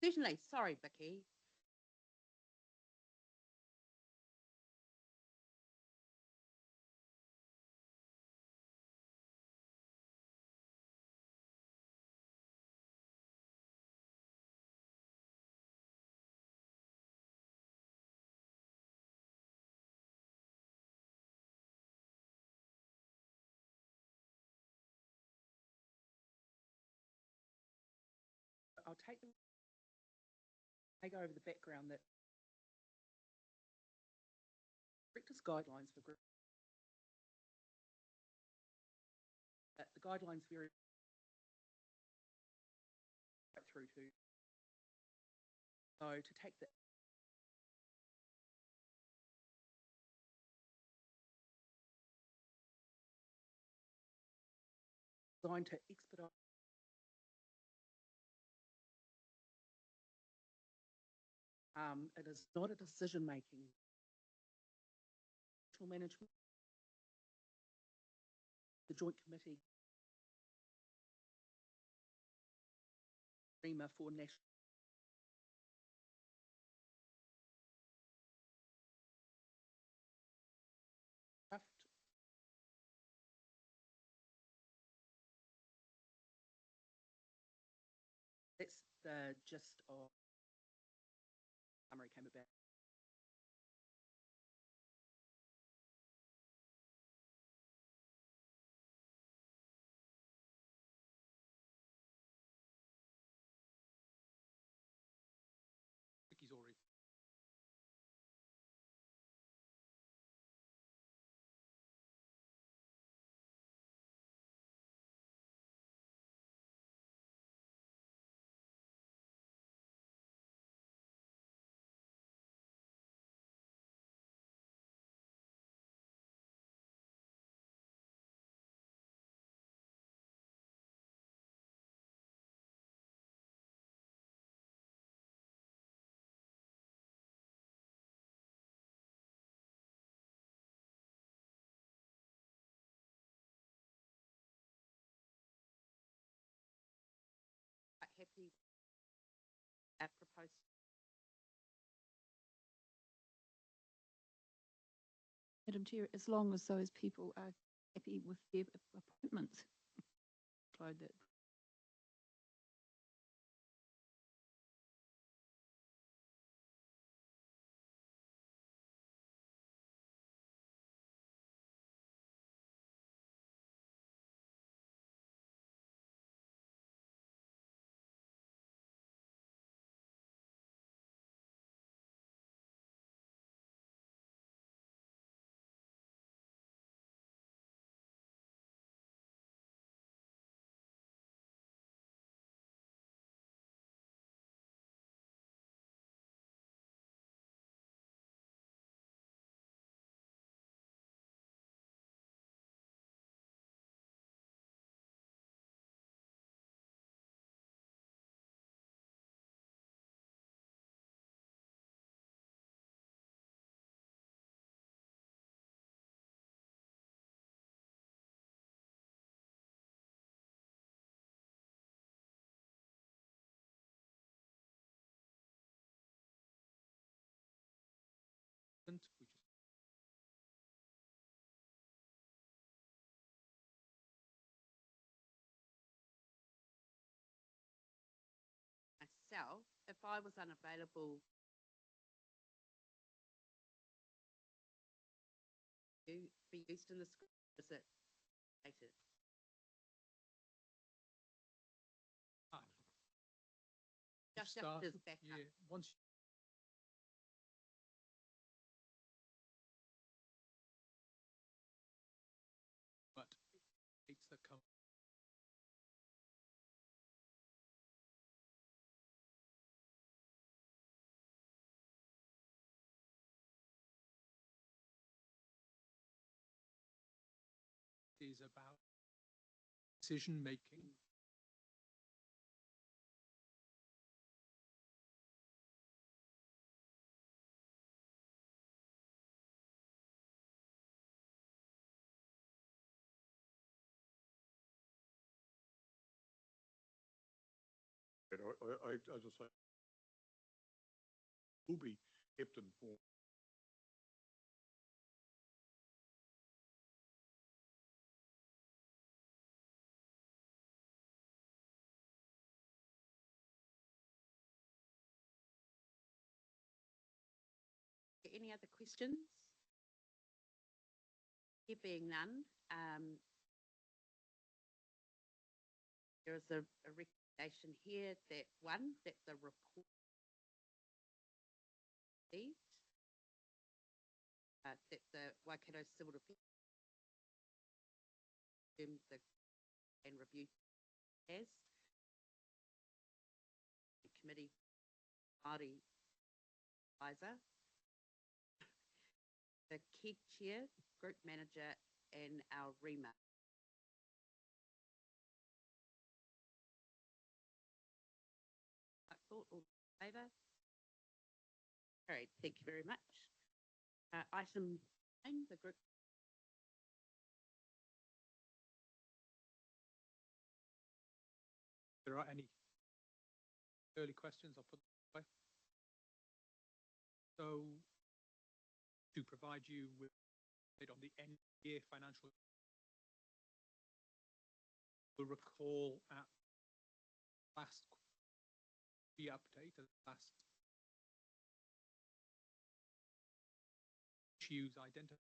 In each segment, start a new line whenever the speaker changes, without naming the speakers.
Certainly. Sorry, Vicky. I'll take over the background that practice guidelines for group. The guidelines very right through to. So to take the designed to expedite it is not a decision making management. The joint committee for national draft. That's the gist of summary came about.
Vicky's already.
Quite happy at proposed.
Madam Chair, as long as those people are happy with their appointments. That
We just
Myself, if I was unavailable to be used in the script, is it stated? Just
start,
as backup.
yeah, once but it's the is about decision making.
I just like
will be kept informed.
Any other questions? There being none, there is a recommendation here that that the report that the Waikato Civil Defence and review as the committee party advisor, the KEG chair, group manager, and our REMA. All in favour? Carried. Thank you very much. Item 9, the group.
If there are any early questions, I'll put them away. So, to provide you with on the end year financial, you'll recall at last the update, last issues identified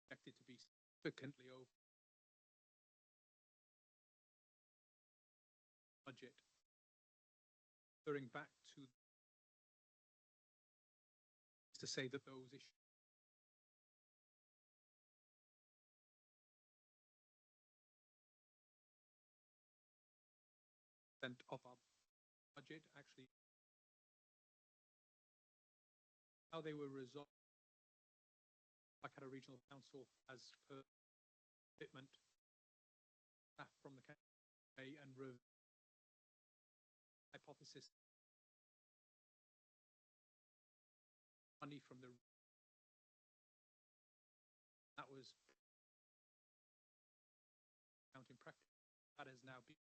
expected to be significantly over budget. Referring back to say that those issues of our budget actually how they were resolved. Waikato Regional Council as per commitment from the cafe and hypothesis money from the that was accounting practice that has now been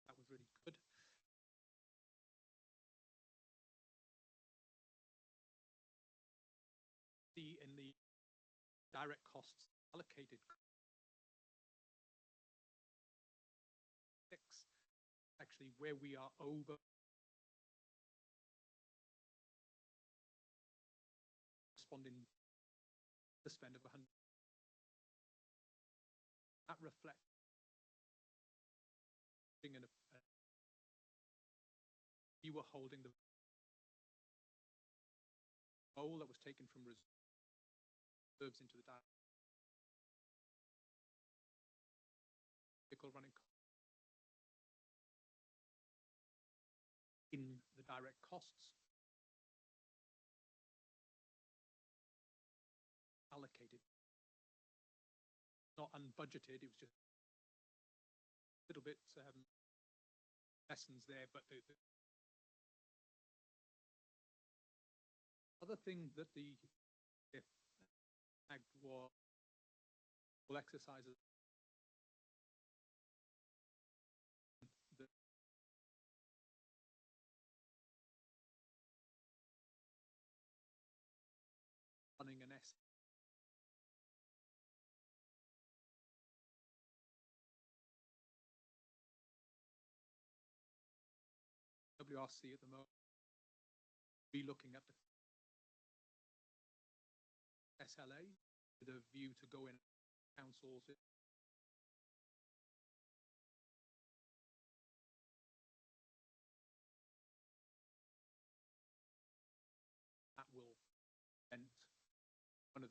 that was really good. In the direct costs allocated actually where we are over responding the spend of 100 that reflects you were holding the goal that was taken from reserves into the vehicle running in the direct costs allocated, not unbudgeted. It was just a little bit lessons there, but the other thing that the Act will exercise the running an S WRC at the moment be looking at the SLA with a view to go in councils that will end one of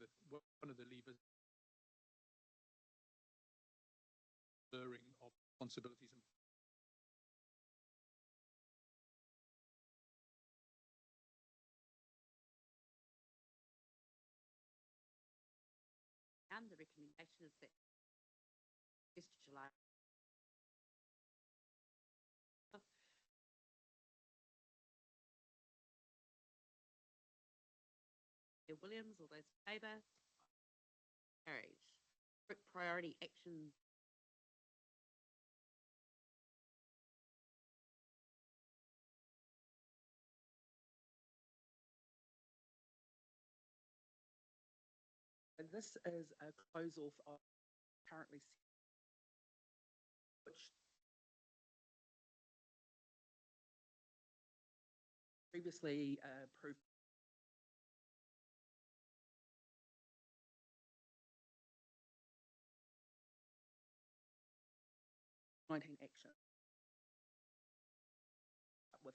the levers blurring of responsibilities
and the recommendation is that 1st of July Williams, all those in favour? Carried. Priority action
This is a close off of currently which previously approved action with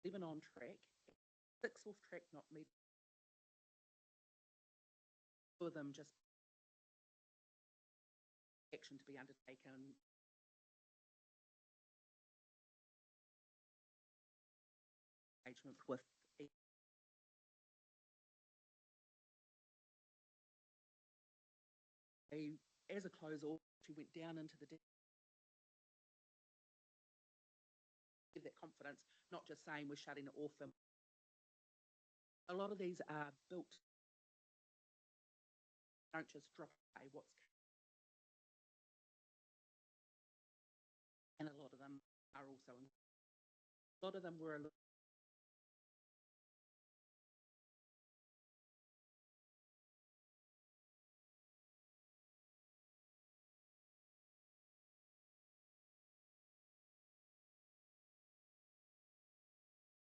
7 on track, 6 off track, not me. 2 of them just action to be undertaken. Engagement with as a close off, she went down into the give that confidence, not just saying we're shutting it off. And a lot of these are built, don't just drop away what's, and a lot of them are also, a lot of them were a little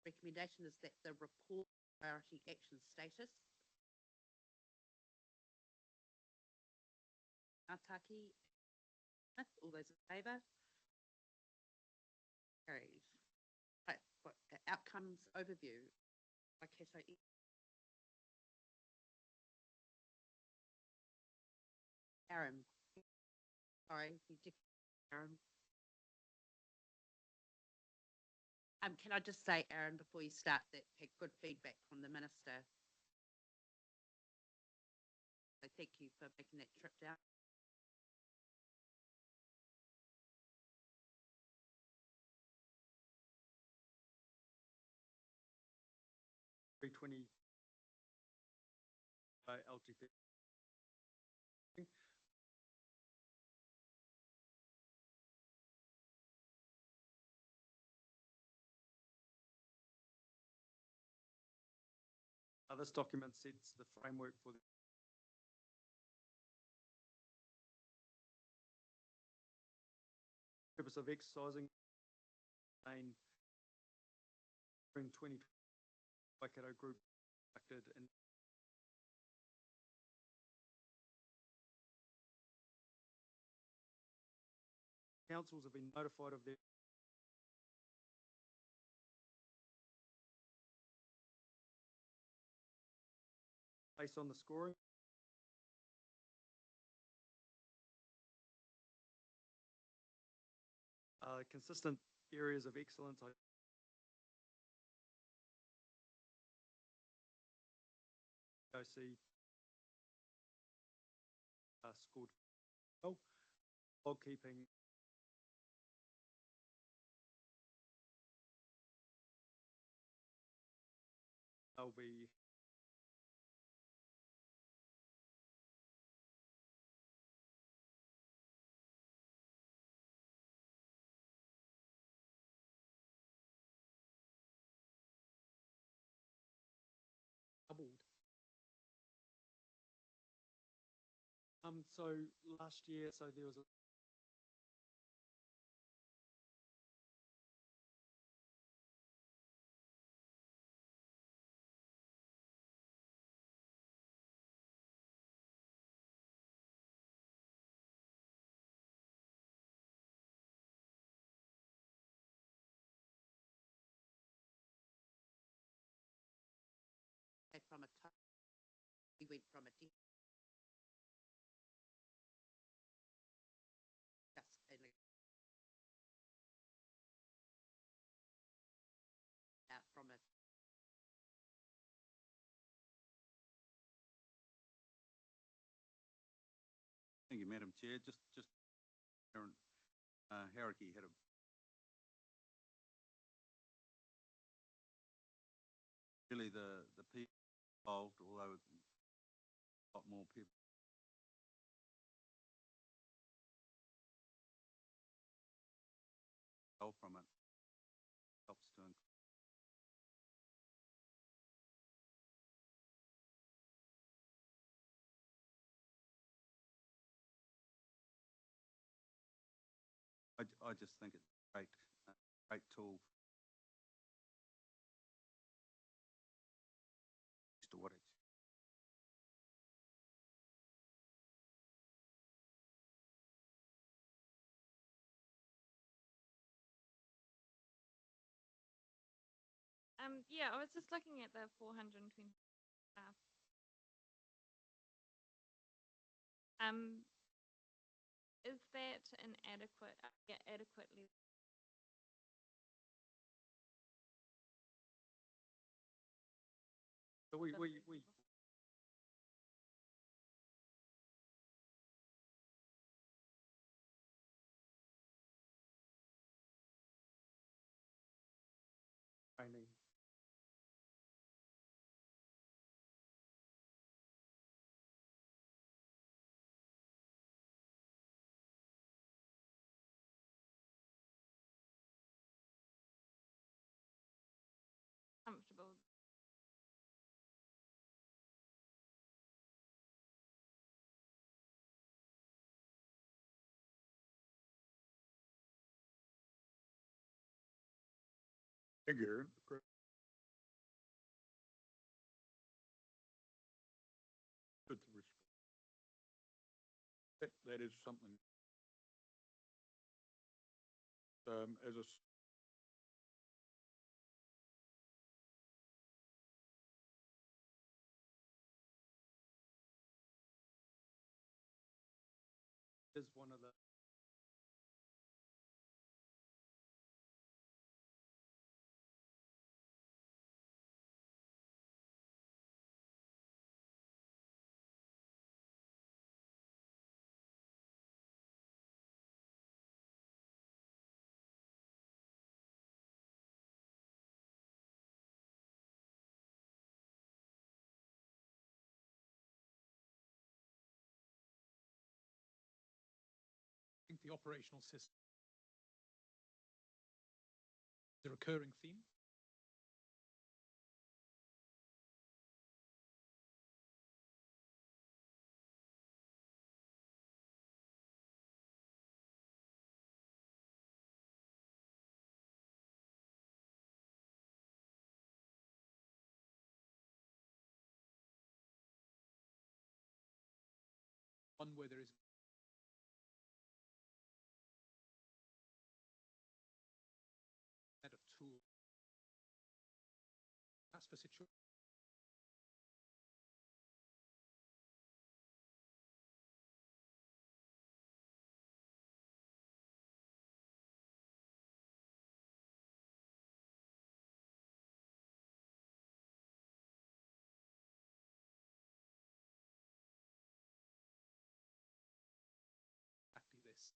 recommendation is that the report priority action status. Ataki, all those in favour? Carried. Right, what, outcomes overview. Waikato. Aaron. Sorry, you did, Aaron. Can I just say, Aaron, before you start, that had good feedback from the minister. So thank you for making that trip down.
$320 LTP. This document sets the framework for the purpose of exercising in 2020 Waikato group conducted in councils have been notified of their based on the scoring. Consistent areas of excellence. OC scored well. Log keeping. They'll be doubled. So last year, so there was a
From a we went from a just out from a
Thank you, Madam Chair. Just Aaron Haraki had a really the people involved, although a lot more people from it helps to include. I just think it's a great tool to what it's.
Yeah, I was just looking at the 420 staff. Is that an adequately?
So we training.
Comfortable.
Figure. That is something. As a
Is one of the I think the operational system, the recurring theme. One where there is a set of tools. That's for situation. Exactly this.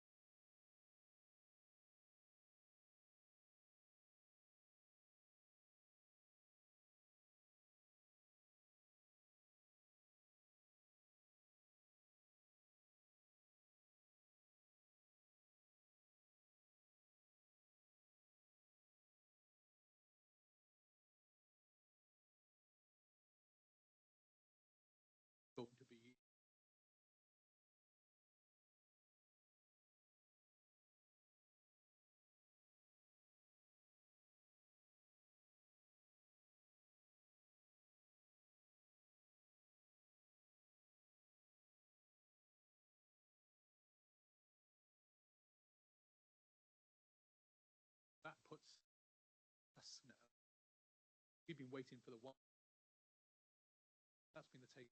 Going to be that puts us. We've been waiting for the one. That's been the take.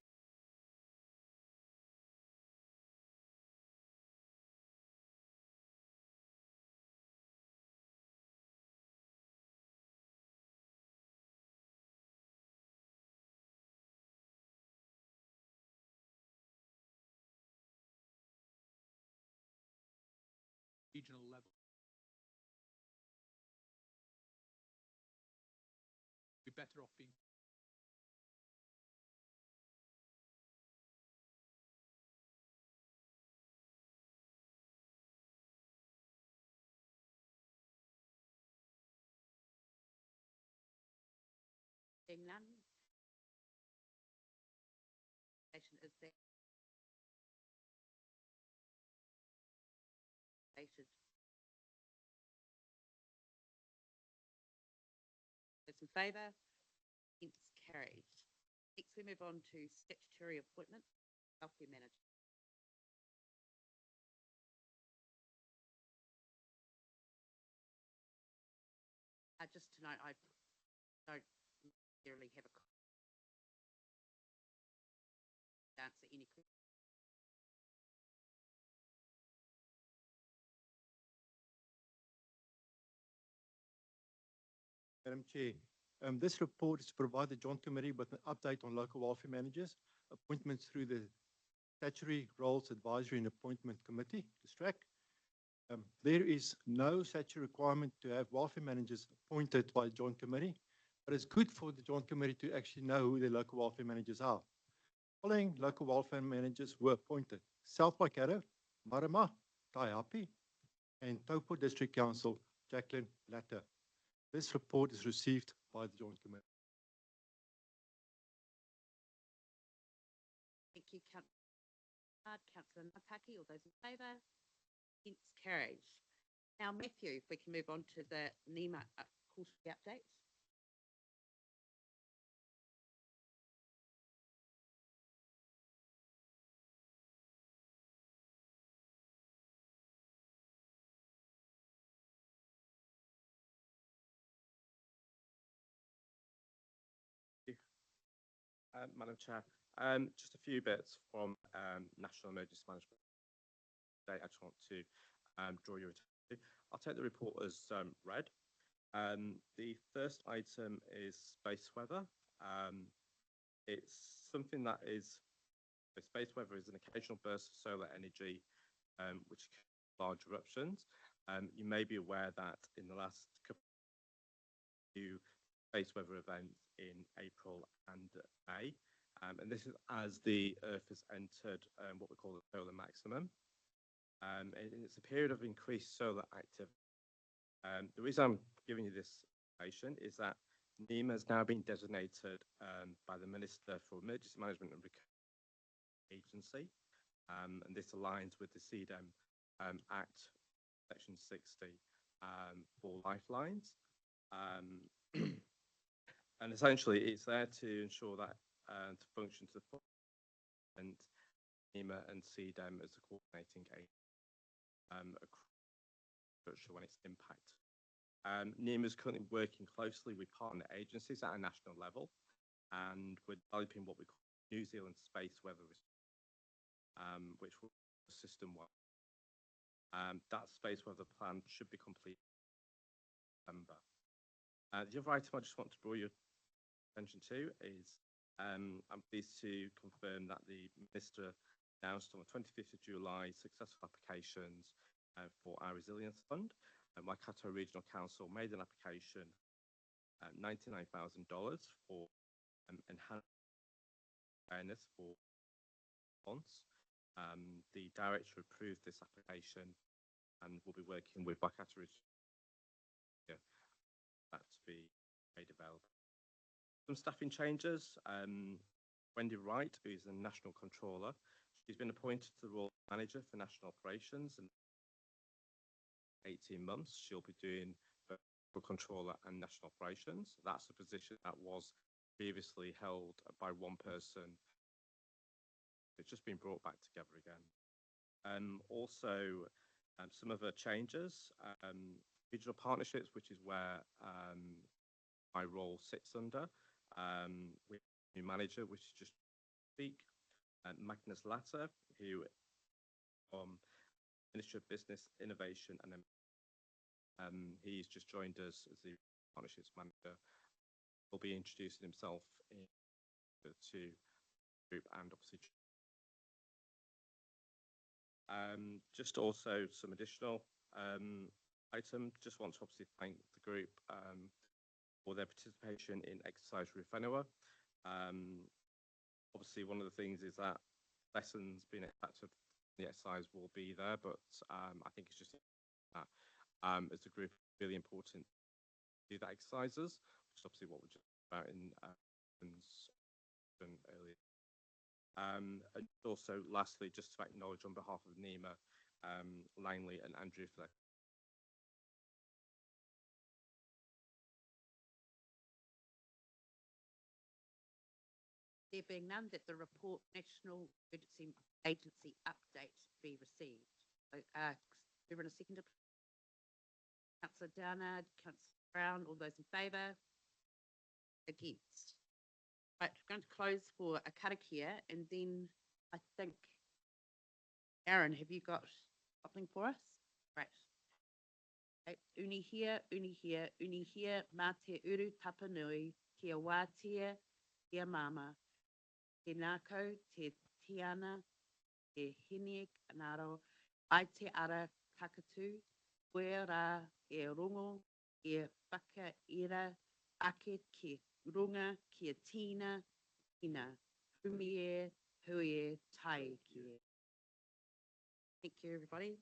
Regional level. Be better off being
None. Is there stated those in favour? Against, carried. Next, we move on to statutory appointment, welfare manager. Just to note, I don't necessarily have a answer any questions.
Madam Chair, this report is to provide the Joint Committee with an update on local welfare managers, appointments through the Statutory Roles Advisory and Appointment Committee, the STRAC. There is no statutory requirement to have welfare managers appointed by the Joint Committee, but it's good for the Joint Committee to actually know who the local welfare managers are. Following local welfare managers were appointed: South Waikato, Marama, Taihape, and Taupo District Council, Jacqueline Latter. This report is received by the Joint Committee.
Thank you, Councillor Napaki. All those in favour? Against, carried. Now, Matthew, if we can move on to the NEMA quarterly update.
Madam Chair, just a few bits from National Emergency Management. I just want to draw your attention to. I'll take the report as read. The first item is space weather. It's something that is, space weather is an occasional burst of solar energy which can large eruptions. You may be aware that in the last couple of few space weather events in April and May, and this is as the Earth has entered what we call the solar maximum. And it's a period of increased solar activity. The reason I'm giving you this information is that NEMA has now been designated by the Minister for Emergency Management and Recovery Agency, and this aligns with the CDEM Act, Section 60, for lifelines. And essentially, it's there to ensure that to function to the full extent, NEMA and CDEM as a coordinating agency when it's impact. NEMA is currently working closely with partner agencies at a national level, and we're developing what we call New Zealand Space Weather, which will system-wide. That space weather plan should be complete in November. The other item I just want to draw your attention to is I'm pleased to confirm that the Minister announced on the 25th of July successful applications for our Resilience Fund. Waikato Regional Council made an application at $99,000 for enhanced awareness for response. The Director approved this application and will be working with Waikato Regional that to be made available. Some staffing changes. Wendy Wright, who is the National Controller, she's been appointed to the Role Manager for National Operations, and 18 months she'll be doing National Controller and National Operations. That's a position that was previously held by one person. It's just been brought back together again. Also, some other changes. Regional partnerships, which is where my role sits under. We have a new manager, which is just speak, Magnus Latter, who Ministry of Business, Innovation, and he's just joined us as the partnerships manager. He'll be introducing himself to group and obviously. Just also some additional item. Just want to obviously thank the group for their participation in Exercise Rewhenua. Obviously, one of the things is that lessons being extracted from the exercise will be there, but I think it's just that as a group, really important to do that exercises, which is obviously what we're just about in earlier. And also, lastly, just to acknowledge on behalf of NEMA, Langley and Andrew for their
There being none, that the report National Emergency Agency update be received. So, we run a second. Councillor Downard, Councillor Brown, all those in favour? Against? Right, we're going to close for a karakia, and then I think, Aaron, have you got something for us? Right. Okay, uni here, mā te uru tapanui, kia wātia, kia mama, te nākau, te tiana, te hiniek anaro, ai te ara kakatu, koe rā e rongo, e whakaira ake ki runga, kia tina, ina, humie, huie, tai kia. Thank you, everybody.